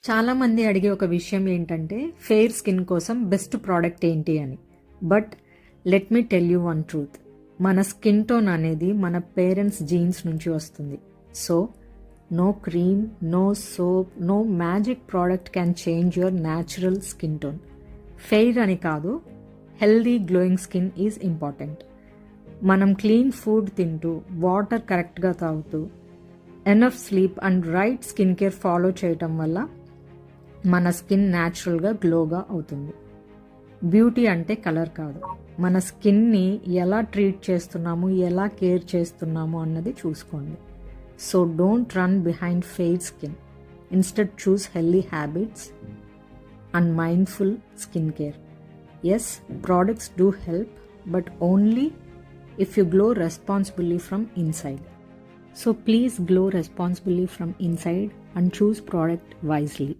చాలామంది అడిగే ఒక విషయం ఏంటంటే ఫెయిర్ స్కిన్ కోసం బెస్ట్ ప్రోడక్ట్ ఏంటి అని. But let me tell you one truth. మన స్కిన్ టోన్ అనేది మన పేరెంట్స్ జీన్స్ నుంచి వస్తుంది. So no cream, no soap, no magic product can change your natural skin tone. Fair అని కాదు, healthy glowing skin is important. మనం clean food తింటూ, water కరెక్ట్గా తాగుతూ, enough sleep and right skin care follow చేయటం వల్ల మన స్కిన్ న్యాచురల్గా గ్లోగా అవుతుంది. బ్యూటీ అంటే కలర్ కాదు, మన స్కిన్ని ఎలా ట్రీట్ చేస్తున్నాము, ఎలా కేర్ చేస్తున్నాము అన్నది చూసుకోండి. So don't run behind fair skin. Instead choose healthy habits and mindful skin care. Yes, products do help, but only if you glow responsibly from inside. So please glow responsibly from inside and choose product wisely.